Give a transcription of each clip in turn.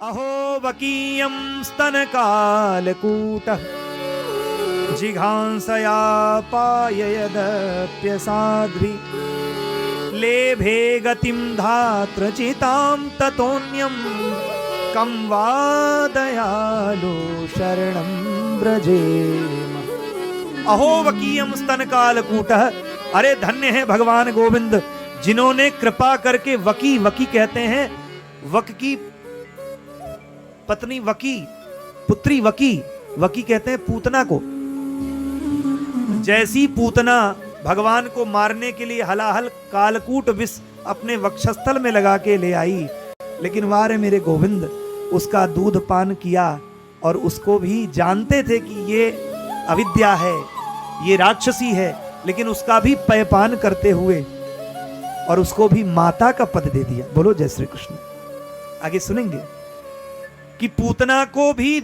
अहो वकीयं स्तनकालकूटः जिघांसया पाययदप्यसाध्वी लेभे गतिं धात्र चितां ततोऽन्यं कं वा दयालो शरणं व्रजेम। अहो वकीयं स्तनकालकूटः, अरे धन्य है भगवान गोविंद जिन्होंने कृपा करके वकी, वकी कहते हैं वक की पत्नी वकी, पुत्री वकी, वकी कहते हैं पूतना को। जैसी पूतना भगवान को मारने के लिए हलाहल कालकूट विष अपने वक्षस्थल में लगा के ले आई, लेकिन वारे मेरे गोविंद उसका दूध पान किया और उसको भी जानते थे कि ये अविद्या है, ये राक्षसी है, लेकिन उसका भी पेयपान करते हुए और उसको भी माता का पद दे दिया। बोलो जय श्री कृष्ण। आगे सुनेंगे कि पूतना को भी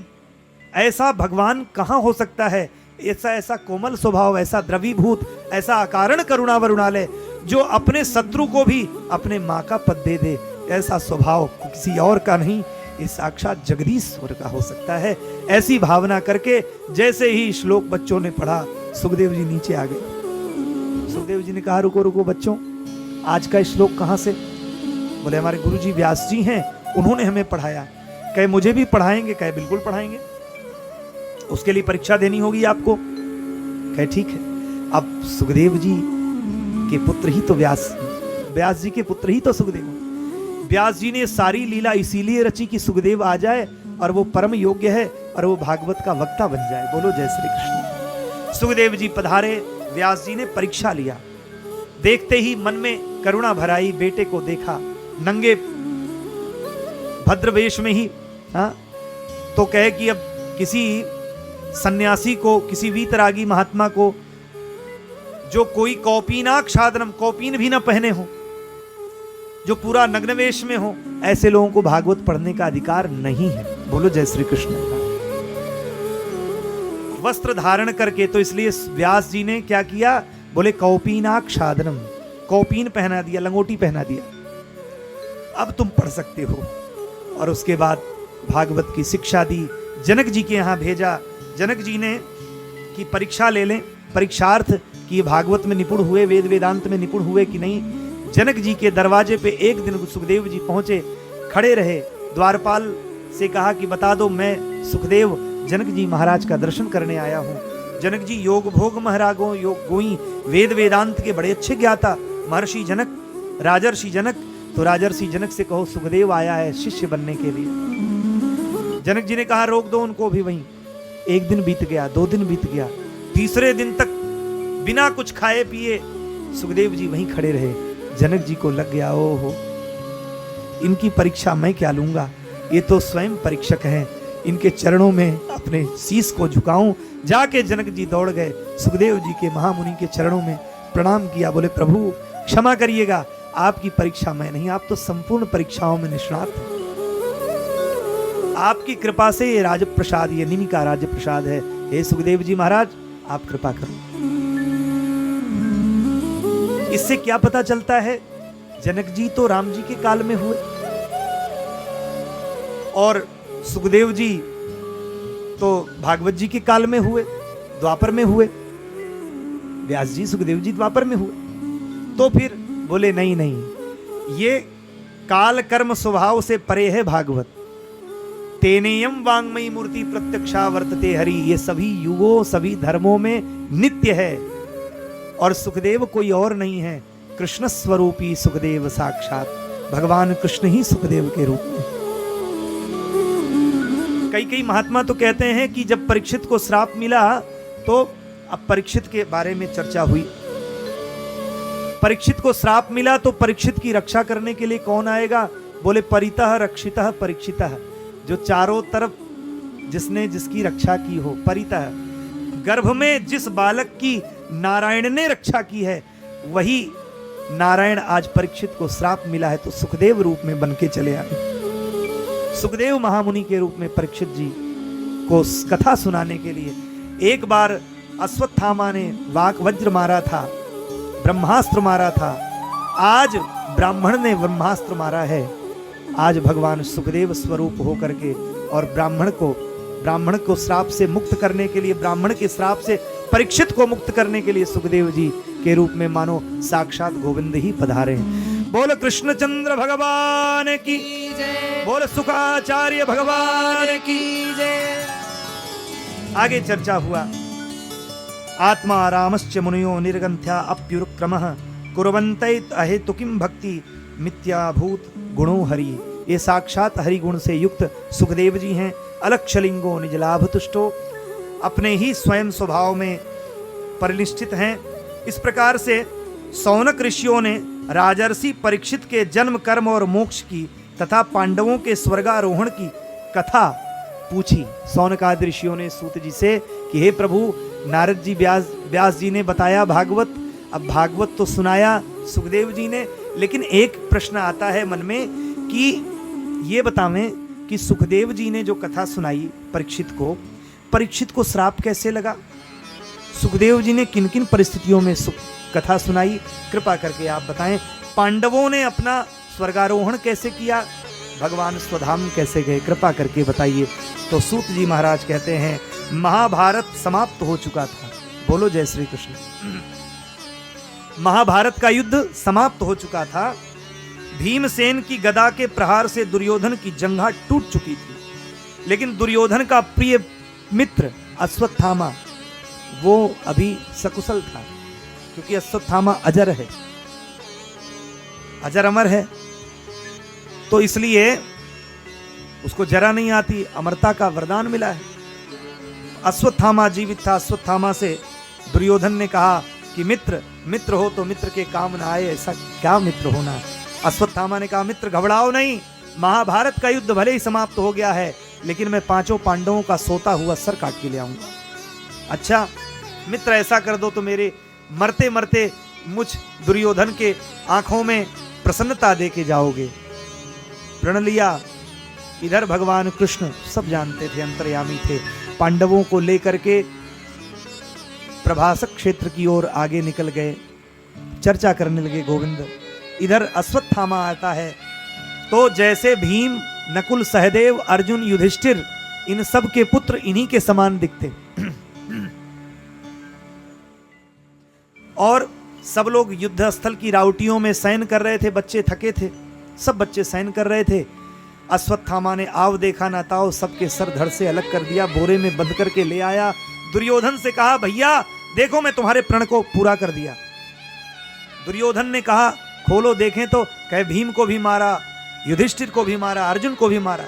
ऐसा भगवान कहां हो सकता है, ऐसा कोमल स्वभाव, ऐसा द्रवीभूत, ऐसा अकारण करुणा वरुणालय, जो अपने शत्रु को भी अपने माँ का पद दे दे। ऐसा स्वभाव किसी और का नहीं, ये साक्षात जगदीश्वर का हो सकता है। ऐसी भावना करके जैसे ही श्लोक बच्चों ने पढ़ा, सुखदेव जी नीचे आ गए। सुखदेव जी ने कहा रुको रुको बच्चों, आज का श्लोक कहां से? बोले हमारे गुरु जी व्यास जी हैं, उन्होंने हमें पढ़ाया। कहे मुझे भी पढ़ाएंगे? कहे बिल्कुल पढ़ाएंगे, उसके लिए परीक्षा देनी होगी आपको। कहे ठीक है। अब सुखदेव जी के पुत्र ही तो व्यास जी के पुत्र ही तो सुखदेव। व्यास जी ने सारी लीला इसीलिए रची कि सुखदेव आ जाए और वो परम योग्य है और वो भागवत का वक्ता बन जाए। बोलो जय श्री कृष्ण। सुखदेव जी पधारे, व्यास जी ने परीक्षा लिया। देखते ही मन में करुणा भराई, बेटे को देखा नंगे भद्र वेश में ही, हाँ, तो कहे कि अब किसी सन्यासी को, किसी वीतरागी महात्मा को जो कोई कौपीनाक्षादनम, कौपीन भी न पहने हो, जो पूरा नग्न वेश में हो, ऐसे लोगों को भागवत पढ़ने का अधिकार नहीं है। बोलो जय श्री कृष्ण। वस्त्र धारण करके, तो इसलिए व्यास जी ने क्या किया? बोले कौपीनाक्षादनम, कौपीन पहना दिया, लंगोटी पहना दिया, अब तुम पढ़ सकते हो। और उसके बाद भागवत की शिक्षा दी, जनक जी के यहाँ भेजा। जनक जी ने कि परीक्षा ले लें, परीक्षार्थ कि भागवत में निपुण हुए, वेद वेदांत में निपुण हुए कि नहीं। जनक जी के दरवाजे पे एक दिन सुखदेव जी पहुंचे, खड़े रहे। द्वारपाल से कहा कि बता दो, मैं सुखदेव जनक जी महाराज का दर्शन करने आया हूँ। जनक जी योग भोग महारागों, योग गोई, वेद वेदांत के बड़े अच्छे ज्ञाता, महर्षि जनक, राजर्षि जनक। तो राजर्षि जनक से कहो सुखदेव आया है शिष्य बनने के लिए। जनक जी ने कहा रोक दो उनको भी वहीं। एक दिन बीत गया, 2 दिन बीत गया, तीसरे दिन तक बिना कुछ खाए पिए सुखदेव जी वहीं खड़े रहे। जनक जी को लग गया, ओहो इनकी परीक्षा मैं क्या लूंगा, ये तो स्वयं परीक्षक हैं, इनके चरणों में अपने शीश को झुकाऊं। जाके जनक जी दौड़ गए, सुखदेव जी के महामुनि के चरणों में प्रणाम किया। बोले प्रभु क्षमा करिएगा, आपकी परीक्षा मैं नहीं, आप तो संपूर्ण परीक्षाओं में निष्णात हैं। आपकी कृपा से ये राजप्रसाद, ये निमि का राजप्रसाद है। हे सुखदेव जी महाराज आप कृपा करो। इससे क्या पता चलता है? जनक जी तो राम जी के काल में हुए और सुखदेव जी तो भागवत जी के काल में हुए, द्वापर में हुए। व्यास जी सुखदेव जी द्वापर में हुए। तो फिर बोले नहीं नहीं, ये काल कर्म स्वभाव से परे है भागवत। तेनेयम वांगमयी मूर्ति प्रत्यक्षा वर्तते हरि, ये सभी युगों सभी धर्मों में नित्य है। और सुखदेव कोई और नहीं है, कृष्ण स्वरूपी सुखदेव साक्षात भगवान कृष्ण ही सुखदेव के रूप में। कई महात्मा तो कहते हैं कि जब परीक्षित को श्राप मिला तो अब परीक्षित के बारे में चर्चा हुई। परीक्षित को श्राप मिला तो परीक्षित की रक्षा करने के लिए कौन आएगा? बोले परितः रक्षितः परीक्षितः, जो चारों तरफ जिसने जिसकी रक्षा की हो। परितः, गर्भ में जिस बालक की नारायण ने रक्षा की है वही नारायण आज परीक्षित को श्राप मिला है तो सुखदेव रूप में बन के चले आए। सुखदेव महामुनि के रूप में परीक्षित जी को कथा सुनाने के लिए। एक बार अश्वत्थामा ने वाक वज्र मारा था ब्रह्मास्त्र मारा था, आज ब्राह्मण ने ब्रह्मास्त्र मारा है। आज भगवान सुखदेव स्वरूप होकर के और ब्राह्मण को श्राप से मुक्त करने के लिए, ब्राह्मण के श्राप से परीक्षित को मुक्त करने के लिए सुखदेव जी के रूप में मानो साक्षात गोविंद ही पधारे। बोल कृष्णचंद्र भगवान की जय, बोल सुखाचार्य भगवान की जय। आगे चर्चा हुआ। आत्मा रामश्च मुनियो निर्गंथ्या अप्युरुक्रमः कुर्वन्तैत अहेतु किम भक्ति मिथ्याभूत गुणो हरि। ये साक्षात हरि गुण से युक्त सुखदेव जी हैं। अलक्षलिंगो निज लाभ तुष्टो, अपने ही स्वयं स्वभाव में परिनिष्ठित हैं। इस प्रकार से सौनक ऋषियों ने राजर्षि परीक्षित के जन्म कर्म और मोक्ष की तथा पांडवों के स्वर्गारोहण की कथा पूछी। सौनकादि ऋषियों ने सूत जी से कि हे प्रभु, नारद जी व्यास जी ने बताया भागवत, अब भागवत तो सुनाया सुखदेव जी ने, लेकिन एक प्रश्न आता है मन में कि ये बतावें कि सुखदेव जी ने जो कथा सुनाई परीक्षित को श्राप कैसे लगा? सुखदेव जी ने किन किन परिस्थितियों में कथा सुनाई, कृपा करके आप बताएं। पांडवों ने अपना स्वर्गारोहण कैसे किया, भगवान स्वधाम कैसे गए, कृपा करके बताइए। तो सूत जी महाराज कहते हैं महाभारत समाप्त हो चुका था। बोलो जय श्री कृष्ण। महाभारत का युद्ध समाप्त हो चुका था। भीमसेन की गदा के प्रहार से दुर्योधन की जंघा टूट चुकी थी, लेकिन दुर्योधन का प्रिय मित्र अश्वत्थामा वो अभी सकुशल था, क्योंकि अश्वत्थामा अजर है, अजर अमर है, तो इसलिए उसको जरा नहीं आती, अमरता का वरदान मिला है। अश्वत्थामा जीवित था। अश्वत्थामा से दुर्योधन ने कहा कि मित्र हो तो मित्र के काम ना आए, ऐसा क्या मित्र होना। अश्वत्थामा ने कहा मित्र घबराओ नहीं, महाभारत का युद्ध भले ही समाप्त हो गया है, लेकिन मैं 5 पांडवों का सोता हुआ सर काट के ले आऊंगा। अच्छा मित्र, ऐसा कर दो तो मेरे मरते मरते मुझ दुर्योधन के आंखों में प्रसन्नता दे के जाओगे। प्रण लिया। इधर भगवान कृष्ण सब जानते थे, अंतर्यामी थे, पांडवों को लेकर के प्रभासक क्षेत्र की ओर आगे निकल गए, चर्चा करने लगे गोविंद। इधर अश्वत्थामा आता है, तो जैसे भीम, नकुल, सहदेव, अर्जुन, युधिष्ठिर, इन सब के पुत्र इन्हीं के समान दिखते और सब लोग युद्ध स्थल की राउटियों में शयन कर रहे थे। बच्चे थके थे, सब बच्चे शयन कर रहे थे। अश्वत्थामा ने आव देखा ना ताव, सबके सर धड़ से अलग कर दिया, बोरे में बंद करके ले आया। दुर्योधन से कहा भैया देखो मैं तुम्हारे प्रण को पूरा कर दिया। दुर्योधन ने कहा खोलो देखें, तो कहे भीम को भी मारा, युधिष्ठिर को भी मारा, अर्जुन को भी मारा,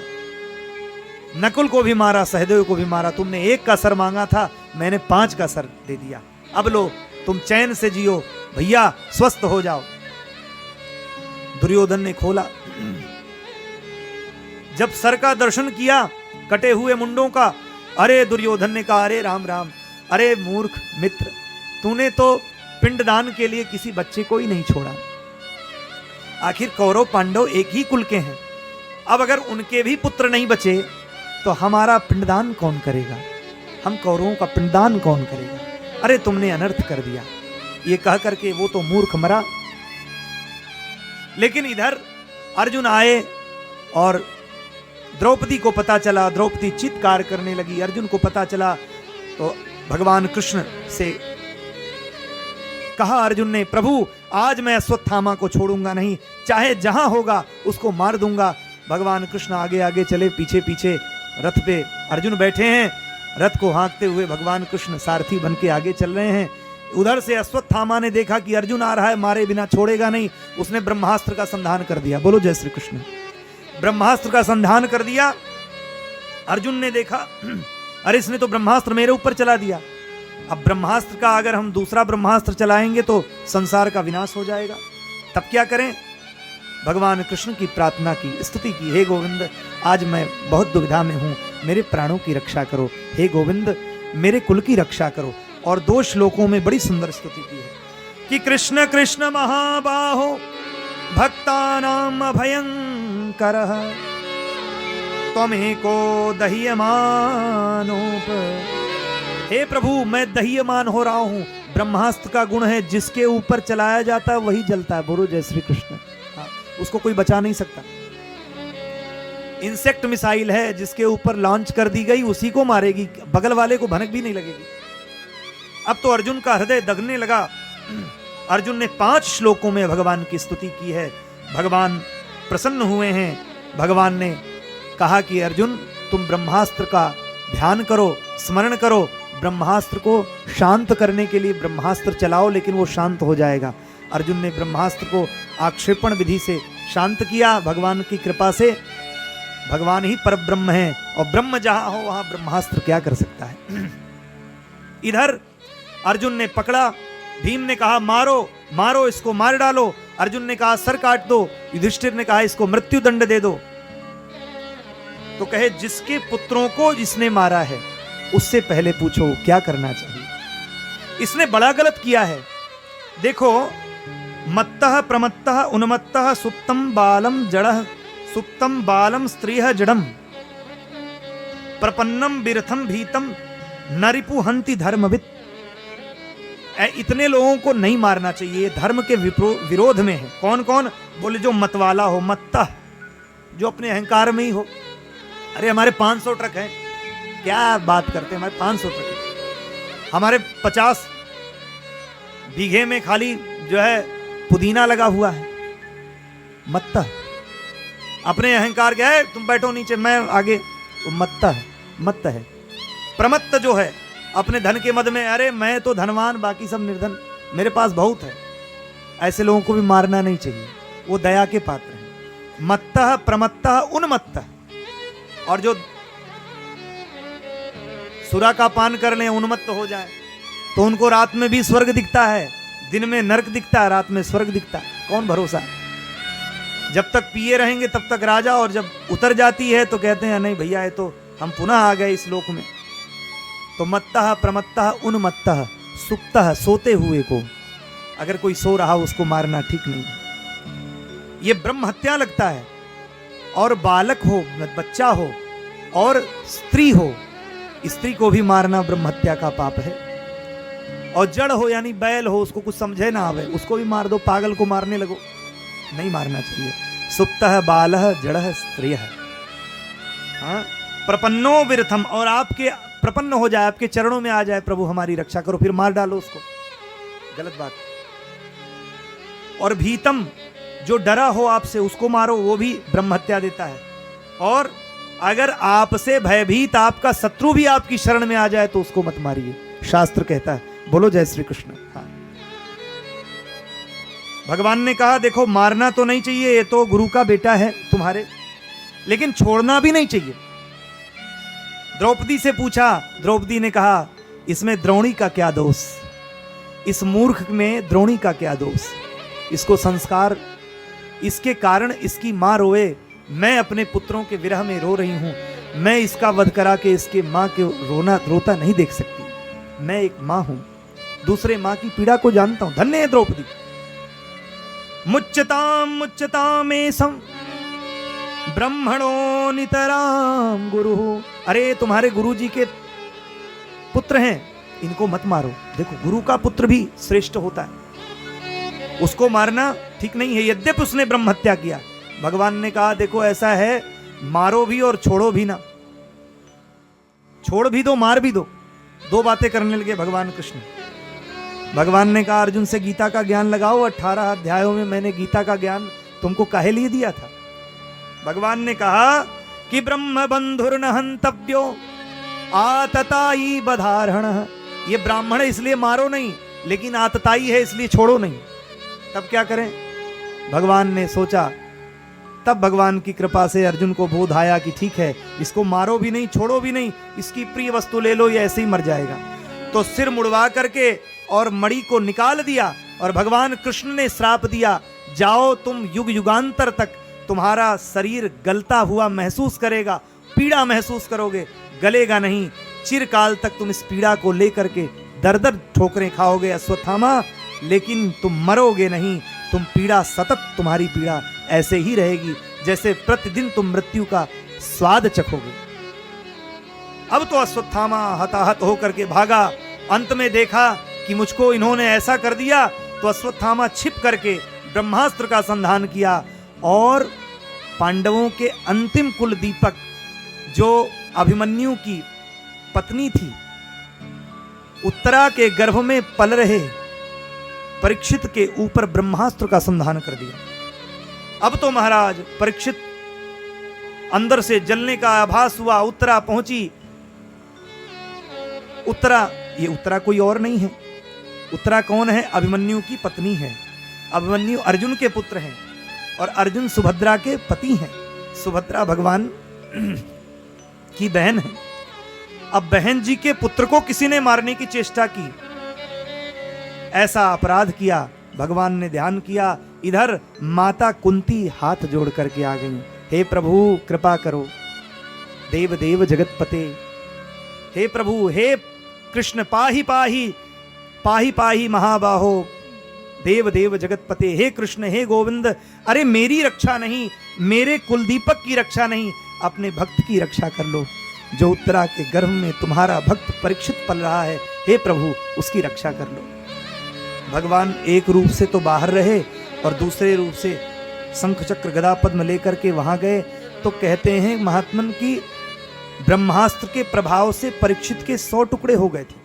नकुल को भी मारा, सहदेव को भी मारा। तुमने 1 का सर मांगा था, मैंने 5 का सर दे दिया। अब लो तुम चैन से जियो भैया, स्वस्थ हो जाओ। दुर्योधन ने खोला, जब सर का दर्शन किया कटे हुए मुंडों का, अरे दुर्योधन ने कहा अरे राम राम, अरे मूर्ख मित्र, तूने तो पिंडदान के लिए किसी बच्चे को ही नहीं छोड़ा। आखिर कौरव पांडव एक ही कुल के हैं, अब अगर उनके भी पुत्र नहीं बचे तो हमारा पिंडदान कौन करेगा, हम कौरवों का पिंडदान कौन करेगा। अरे तुमने अनर्थ कर दिया। ये कह करके वो तो मूर्ख मरा। लेकिन इधर अर्जुन आए और द्रौपदी को पता चला, द्रौपदी चित्कार करने लगी। अर्जुन को पता चला तो भगवान कृष्ण से कहा अर्जुन ने, प्रभु आज मैं अश्वत्थामा को छोड़ूंगा नहीं, चाहे जहां होगा उसको मार दूंगा। भगवान कृष्ण आगे आगे चले, पीछे पीछे रथ पे अर्जुन बैठे हैं, रथ को हाँकते हुए भगवान कृष्ण सारथी बन के आगे चल रहे हैं। उधर से अश्वत्थामा ने देखा कि अर्जुन आ रहा है, मारे बिना छोड़ेगा नहीं, उसने ब्रह्मास्त्र का संधान कर दिया। बोलो जय श्री कृष्ण। ब्रह्मास्त्र का संधान कर दिया। अर्जुन ने देखा अरे इसने तो ब्रह्मास्त्र मेरे ऊपर चला दिया, अब ब्रह्मास्त्र का अगर हम दूसरा ब्रह्मास्त्र चलाएंगे तो संसार का विनाश हो जाएगा, तब क्या करें। भगवान कृष्ण की प्रार्थना की, स्तुति की, हे गोविंद आज मैं बहुत दुविधा में हूं, मेरे प्राणों की रक्षा करो, हे गोविंद मेरे कुल की रक्षा करो। और 2 श्लोकों में बड़ी सुंदर स्तुति की है कि कृष्ण कृष्ण महाबाहो भक्तानां अभयंकरः त्वमेको दह्यमानोप। हे प्रभु मैं दह्यमान हो रहा हूं, ब्रह्मास्त्र का गुण है, जिसके ऊपर चलाया जाता है वही जलता है। बोलो जय श्री कृष्ण। हाँ, उसको कोई बचा नहीं सकता। इंसेक्ट मिसाइल है, जिसके ऊपर लॉन्च कर दी गई उसी को मारेगी, बगल वाले को भनक भी नहीं लगेगी। अब तो अर्जुन का हृदय दगने लगा। अर्जुन ने 5 श्लोकों में भगवान की स्तुति की है। भगवान प्रसन्न हुए हैं। भगवान ने कहा कि अर्जुन तुम ब्रह्मास्त्र का ध्यान करो, स्मरण करो, ब्रह्मास्त्र को शांत करने के लिए ब्रह्मास्त्र चलाओ, लेकिन वो शांत हो जाएगा। अर्जुन ने ब्रह्मास्त्र को आक्षेपण विधि से शांत किया। भगवान की कृपा से, भगवान ही परब्रह्म है और ब्रह्म जहां हो वहां ब्रह्मास्त्र क्या कर सकता है। इधर अर्जुन ने पकड़ा, भीम ने कहा मारो मारो इसको, मार डालो। अर्जुन ने कहा सर काट दो, युधिष्ठिर ने कहा इसको मृत्यु दंड दे दो। तो कहे जिसके पुत्रों को जिसने मारा है उससे पहले पूछो क्या करना चाहिए। इसने बड़ा गलत किया है। देखो, मत्तः प्रमत्तः उन्मत्तः सुप्तम बालम जड़ः, सुप्तम बालम स्त्रीह जड़म, प्रपन्नम विरथम भीतम नरिपु हंति धर्मवित्। इतने लोगों को नहीं मारना चाहिए, धर्म के विरोध में है। कौन कौन? बोले जो मतवाला हो, मत्ता, जो अपने अहंकार में ही हो। अरे हमारे 500 ट्रक हैं, क्या बात करते हैं, हमारे 500 ट्रक हैं। हमारे 50 बीघे में खाली जो है पुदीना लगा हुआ है। मत्ता, अपने अहंकार क्या है, तुम बैठो नीचे मैं आगे, तो मत्ता है, मत्त है। प्रमत्त जो है अपने धन के मद में, अरे मैं तो धनवान बाकी सब निर्धन, मेरे पास बहुत है। ऐसे लोगों को भी मारना नहीं चाहिए, वो दया के पात्र हैं। मत्तः प्रमत्तः उन्मत्तः, और जो सुरा का पान कर लें, उन्मत्त हो जाए, तो उनको रात में भी स्वर्ग दिखता है, दिन में नरक दिखता है, रात में स्वर्ग दिखता है। कौन भरोसा? जब तक पिए रहेंगे तब तक राजा, और जब उतर जाती है तो कहते हैं नहीं भैया ये तो हम पुनः आ गए इस लोक में। तो मत्तः प्रमत्तः उन्मत्तः, सुप्तः, सोते हुए को, अगर कोई सो रहा उसको मारना ठीक नहीं है, ये ब्रह्म हत्या लगता है। और बालक हो, बच्चा हो, और स्त्री हो, स्त्री को भी मारना ब्रह्म हत्या का पाप है। और जड़ हो यानी बैल हो, उसको कुछ समझे ना आवे, उसको भी मार दो, पागल को मारने लगो, नहीं मारना चाहिए। सुप्तः बालः जड़ः स्त्रियः। हाँ, प्रपन्नो विरथम, और आपके प्रपन्न हो जाए, आपके चरणों में आ जाए, प्रभु हमारी रक्षा करो, फिर मार डालो उसको, गलत बात। और भीतम, जो डरा हो आपसे उसको मारो, वो भी ब्रह्म हत्या देता है। और अगर आपसे भयभीत आपका शत्रु भी आपकी शरण में आ जाए तो उसको मत मारिए, शास्त्र कहता है। बोलो जय श्री कृष्ण। हाँ, भगवान ने कहा देखो मारना तो नहीं चाहिए, ये तो गुरु का बेटा है तुम्हारे, लेकिन छोड़ना भी नहीं चाहिए। द्रौपदी से पूछा, द्रौपदी ने कहा इसमें द्रोणी का क्या दोष, इस मूर्ख में द्रोणी का क्या दोष, इसको संस्कार, इसके कारण इसकी मां रोए, मैं अपने पुत्रों के विरह में रो रही हूं, मैं इसका वध करा के इसके मां के रोता नहीं देख सकती। मैं एक मां हूं, दूसरे मां की पीड़ा को जानता हूं। धन्य है द्रौपदी। मुच्यताम एसं ब्रह्मणो नितराम गुरु। अरे तुम्हारे गुरु जी के पुत्र हैं, इनको मत मारो। देखो गुरु का पुत्र भी श्रेष्ठ होता है, उसको मारना ठीक नहीं है, यद्यपि उसने ब्रह्म हत्या किया। भगवान ने कहा देखो ऐसा है, मारो भी और छोड़ो भी ना, छोड़ भी दो मार भी दो, दो बातें करने लगे भगवान कृष्ण। भगवान ने कहा अर्जुन से गीता का ज्ञान लगाओ, 18 अध्यायों में मैंने गीता का ज्ञान तुमको काहे लिए दिया था। भगवान ने कहा कि ब्रह्म बंधुर्न हंतव्यो आतताई बधारण। ये ब्राह्मण है इसलिए मारो नहीं, लेकिन आतताई है इसलिए छोड़ो नहीं। तब क्या करें? भगवान ने सोचा, तब भगवान की कृपा से अर्जुन को बोध आया कि ठीक है, इसको मारो भी नहीं छोड़ो भी नहीं, इसकी प्रिय वस्तु ले लो, ये ऐसे ही मर जाएगा। तो सिर मुड़वा करके और मणि को निकाल दिया, और भगवान कृष्ण ने श्राप दिया, जाओ तुम युग युगांतर तक तुम्हारा शरीर गलता हुआ महसूस करेगा, पीड़ा महसूस करोगे, गलेगा नहीं, चिरकाल तक तुम इस पीड़ा को लेकर के दर दर ठोकरें खाओगे अश्वत्थामा, लेकिन तुम मरोगे नहीं। तुम पीड़ा सतत, तुम्हारी पीड़ा ऐसे ही रहेगी जैसे प्रतिदिन तुम मृत्यु का स्वाद चखोगे। अब तो अश्वत्थामा हताहत होकर के भागा, अंत में देखा कि मुझको इन्होंने ऐसा कर दिया, तो अश्वत्थामा छिप करके ब्रह्मास्त्र का संधान किया और पांडवों के अंतिम कुल दीपक जो अभिमन्यु की पत्नी थी, उत्तरा के गर्भ में पल रहे परीक्षित के ऊपर ब्रह्मास्त्र का संधान कर दिया। अब तो महाराज परीक्षित अंदर से जलने का आभास हुआ, उत्तरा पहुंची। उत्तरा, ये उत्तरा कोई और नहीं है। उत्तरा कौन है? अभिमन्यु की पत्नी है। अभिमन्यु अर्जुन के पुत्र हैं और अर्जुन सुभद्रा के पति हैं। सुभद्रा भगवान की बहन है। अब बहन जी के पुत्र को किसी ने मारने की चेष्टा की, ऐसा अपराध किया। भगवान ने ध्यान किया, इधर माता कुंती हाथ जोड़ करके आ गई, हे प्रभु कृपा करो, देव देव जगतपते, हे प्रभु, हे कृष्ण पाहि पाहि पाहि पाहि महाबाहो, देव देव जगतपते, हे कृष्ण हे गोविंद, अरे मेरी रक्षा नहीं, मेरे कुलदीपक की रक्षा नहीं, अपने भक्त की रक्षा कर लो। जो उत्तरा के गर्भ में तुम्हारा भक्त परीक्षित पल रहा है, हे प्रभु उसकी रक्षा कर लो। भगवान एक रूप से तो बाहर रहे और दूसरे रूप से शंख चक्र गदा पद्म लेकर के वहां गए। तो कहते हैं महात्मन की ब्रह्मास्त्र के प्रभाव से परीक्षित के 100 टुकड़े हो गए थे,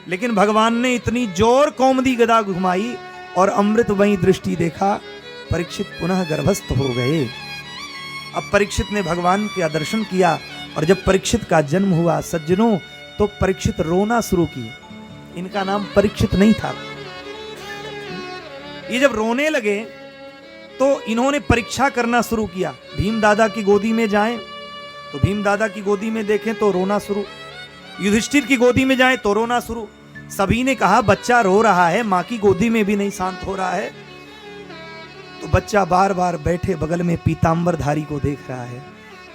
लेकिन भगवान ने इतनी जोर कौमदी गदा घुमाई और अमृत वही दृष्टि देखा, परीक्षित पुनः गर्भस्थ हो गए। अब परीक्षित ने भगवान का दर्शन किया और जब परीक्षित का जन्म हुआ सज्जनों, तो परीक्षित रोना शुरू किए। इनका नाम परीक्षित नहीं था। ये जब रोने लगे तो इन्होंने परीक्षा करना शुरू किया। भीम दादा की गोदी में जाएं तो भीम दादा की गोदी में देखें तो रोना शुरू, युधिष्ठिर की गोदी में जाएं तो रोना शुरू। सभी ने कहा बच्चा रो रहा है, मां की गोदी में भी नहीं शांत हो रहा है। तो बच्चा बार बार बैठे बगल में पीतांबरधारी को देख रहा है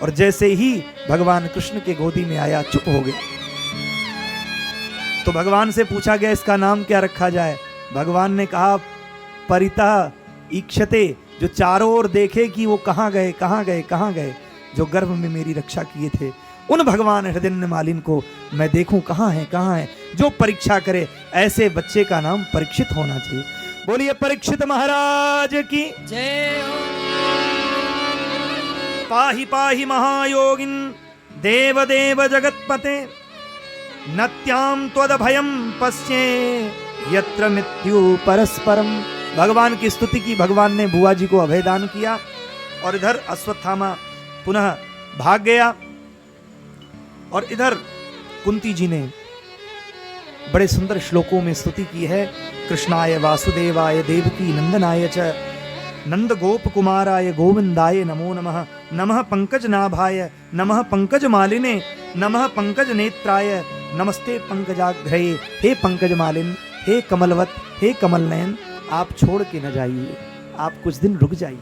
और जैसे ही भगवान कृष्ण के गोदी में आया चुप हो गया। तो भगवान से पूछा गया इसका नाम क्या रखा जाए। भगवान ने कहा परितः ईक्षते, जो चारों ओर देखे कि वो कहां गए कहां गए कहां गए, जो गर्भ में मेरी रक्षा किए थे, उन भगवान हृदय मालिन को मैं देखूं कहां है, जो परीक्षा करे, ऐसे बच्चे का नाम परीक्षित होना चाहिए। बोलिए परीक्षित महाराज की जय हो। पाहि पाहि महायोगिन देव देव जगतपते, नत्याम त्वदभयम पश्ये यत्र मृत्यु परस्परम। भगवान की स्तुति की, भगवान ने बुआ जी को अभय दान किया और इधर अश्वत्थामा पुनः भाग गया और इधर कुंती जी ने बड़े सुंदर श्लोकों में स्तुति की है। कृष्णाय वासुदेवाय देवकी नंदनाय च नंद गोप कुमाराय गोविंदाय नमो नमः। नमः पंकज नाभाय नमः पंकज मालिने नमः पंकज नेत्राय नमस्ते पंकजाग्रये। हे पंकज मालिन, हे कमलवत, हे कमल नयन, आप छोड़ के न जाइए, आप कुछ दिन रुक जाइए,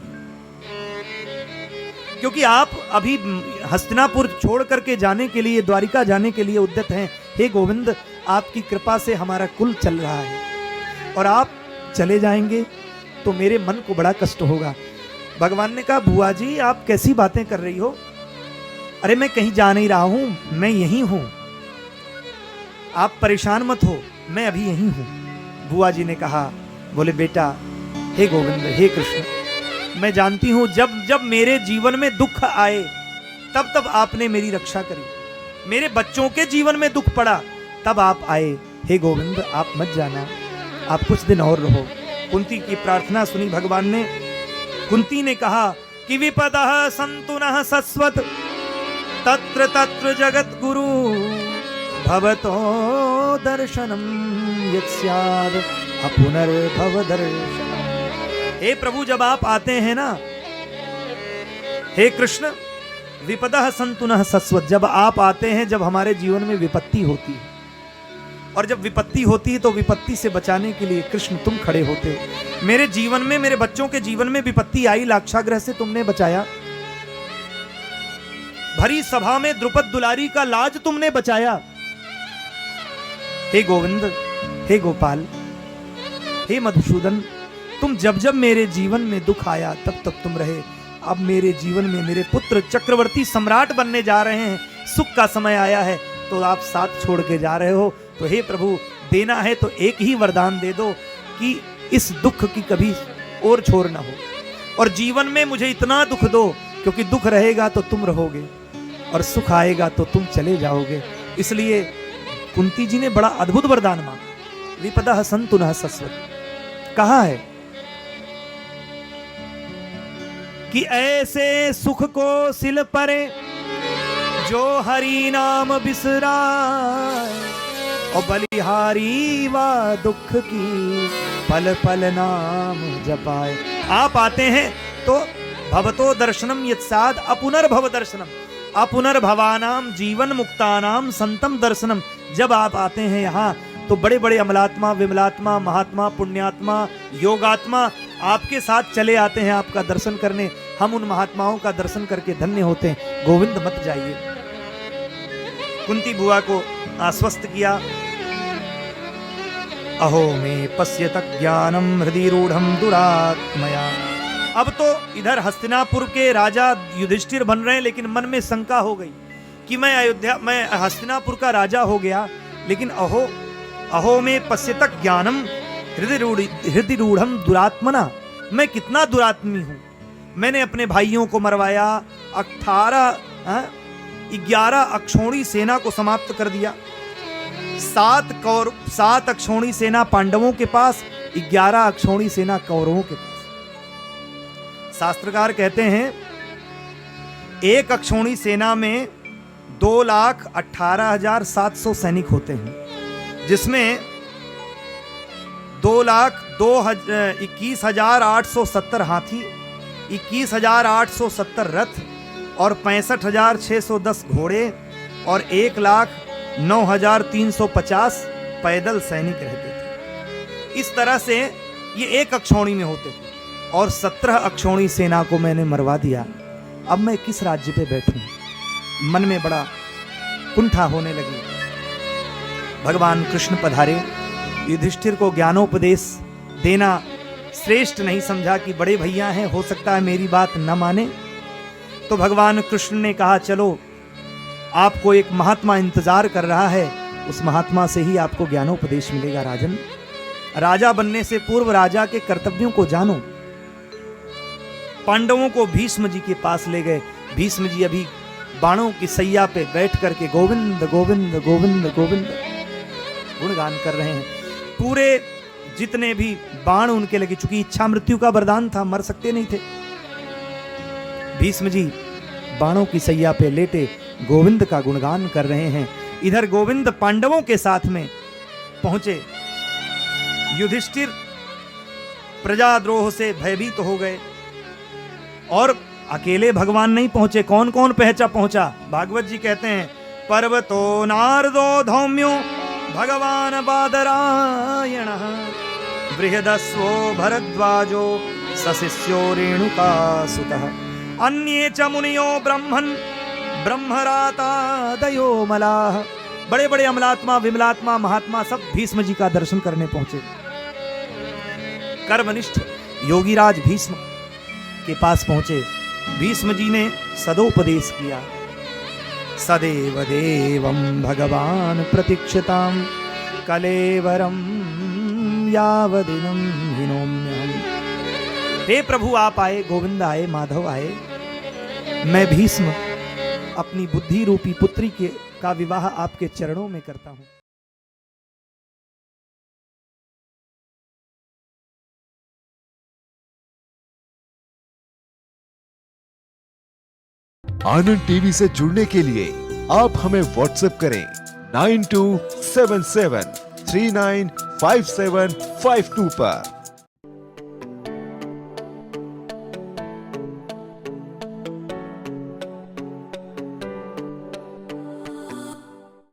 क्योंकि आप अभी हस्तिनापुर छोड़ करके जाने के लिए, द्वारिका जाने के लिए उद्यत हैं। हे गोविंद, आपकी कृपा से हमारा कुल चल रहा है और आप चले जाएंगे तो मेरे मन को बड़ा कष्ट होगा। भगवान ने कहा बुआ जी आप कैसी बातें कर रही हो, अरे मैं कहीं जा नहीं रहा हूं, मैं यहीं हूं, आप परेशान मत हो, मैं अभी यहीं हूं। बुआ जी ने कहा, बोले बेटा, हे गोविंद, हे कृष्ण, मैं जानती हूं जब जब मेरे जीवन में दुख आए तब तब आपने मेरी रक्षा करी, मेरे बच्चों के जीवन में दुख पड़ा तब आप आए। हे गोविंद आप मत जाना, आप कुछ दिन और रहो। कुंती की प्रार्थना सुनी भगवान ने। कुंती ने कहा कि विपदः सन्तु नः सस्वत तत्र तत्र जगत गुरु भवतो दर्शनम यत्स्याद अपुनर्भव दर्शनम। हे प्रभु जब आप आते हैं ना, हे कृष्ण, विपदः सन्तु नः सस्वत, जब आप आते हैं, जब हमारे जीवन में विपत्ति होती है, और जब विपत्ति होती है तो विपत्ति से बचाने के लिए कृष्ण तुम खड़े होते हो। मेरे जीवन में, मेरे बच्चों के जीवन में विपत्ति आई, लाक्षागृह से तुमने बचाया, भरी सभा में द्रुपद दुलारी का लाज तुमने बचाया। हे गोविंद, हे गोपाल, हे मधुसूदन, तुम जब जब मेरे जीवन में दुख आया तब तब तुम रहे। अब मेरे जीवन में मेरे पुत्र चक्रवर्ती सम्राट बनने जा रहे हैं, सुख का समय आया है, तो आप साथ छोड़ के जा रहे हो। तो हे प्रभु देना है तो एक ही वरदान दे दो कि इस दुख की कभी और छोर ना हो, और जीवन में मुझे इतना दुख दो, क्योंकि दुख रहेगा तो तुम रहोगे और सुख आएगा तो तुम चले जाओगे। इसलिए कुंती जी ने बड़ा अद्भुत वरदान मांगा। विपदा संतु न सस्वती, कहा है कि ऐसे सुख को सिल परे जो हरि नाम बिसराए, और बलिहारी वा दुख की पल पल नाम जपाए। आप आते हैं तो भवतो दर्शनम यत्साद अपुनर्भव दर्शनम, अपुनर्भवानाम जीवन मुक्तानाम संतम दर्शनम। जब आप आते हैं यहाँ तो बड़े बड़े अमलात्मा, विमलात्मा, महात्मा, पुण्यात्मा, योगात्मा आपके साथ चले आते हैं आपका दर्शन करने। हम उन महात्माओं का दर्शन करके धन्य होते हैं। गोविंद मत जाइए। कुंती बुआ को आश्वस्त किया। अहो में पश्यत ज्ञानम हृदय रूढ़म दुरात्मया। अब तो इधर हस्तिनापुर के राजा युधिष्ठिर बन रहे हैं, लेकिन मन में शंका हो गई कि मैं हस्तिनापुर का राजा हो गया, लेकिन अहो में पश्यत ज्ञानम हृदय रूढ़म दुरात्मना, मैं कितना दुरात्मी हूं। मैंने अपने भाइयों को मरवाया, 11 अक्षौणी सेना को समाप्त कर दिया। 7 अक्षौणी सेना पांडवों के पास, 11 अक्षौणी सेना कौरवों के पास। शास्त्रकार कहते हैं एक अक्षौणी सेना में 2,18,700 सैनिक होते हैं, जिसमें 2,21,870 हाथी, 21,870 रथ और 65,610 घोड़े और 1,09,350 पैदल सैनिक रहते थे। इस तरह से ये एक अक्षौणी में होते थे, और 17 अक्षौणी सेना को मैंने मरवा दिया। अब मैं किस राज्य पे बैठूं? मन में बड़ा कुंठा होने लगी। भगवान कृष्ण पधारे। युधिष्ठिर को ज्ञानोपदेश देना श्रेष्ठ नहीं समझा कि बड़े भैया हैं, हो सकता है मेरी बात न माने। तो भगवान कृष्ण ने कहा चलो, आपको एक महात्मा इंतजार कर रहा है, उस महात्मा से ही आपको ज्ञानोपदेश मिलेगा। राजन, राजा बनने से पूर्व राजा के कर्तव्यों को जानो। पांडवों को भीष्म जी के पास ले गए। भीष्म जी अभी बाणों की सैया पे बैठ करके गोविंद गोविंद गोविंद गोविंद गुणगान कर रहे हैं। पूरे जितने भी बाण उनके लगे, चूंकि इच्छा मृत्यु का वरदान था, मर सकते नहीं थे। भीष्म जी बाणों की सैया पे लेटे गोविंद का गुणगान कर रहे हैं। इधर गोविंद पांडवों के साथ में पहुंचे। युधिष्ठिर प्रजाद्रोह से भयभीत हो गए, और अकेले भगवान नहीं पहुंचे। कौन कौन पहुंचा? भागवत जी कहते हैं पर्वतो नारदो धौम्यो भगवान बादरायण बृहदस्वो भरद्वाजो सशिष्यो रेणुकासुतः अन्ये च मुनियो ब्रह्मन् ब्रह्मरातादयो मलाः। बड़े बड़े अमलात्मा, विमलात्मा, महात्मा सब भीष्म जी का दर्शन करने पहुंचे। कर्मनिष्ठ योगीराज भीष्म के पास पहुंचे। भीष्म जी ने सदोपदेश किया। सदैव देवं भगवान प्रतीक्षतां कलेवरं यावदिनं हिनोम्यहम्। हे प्रभु, आप आए, गोविंद आए, माधव आए। मैं भीष्म अपनी बुद्धि रूपी पुत्री का विवाह आपके चरणों में करता हूं। आनंद टीवी से जुड़ने के लिए आप हमें व्हाट्सएप करें 9277395752 पर।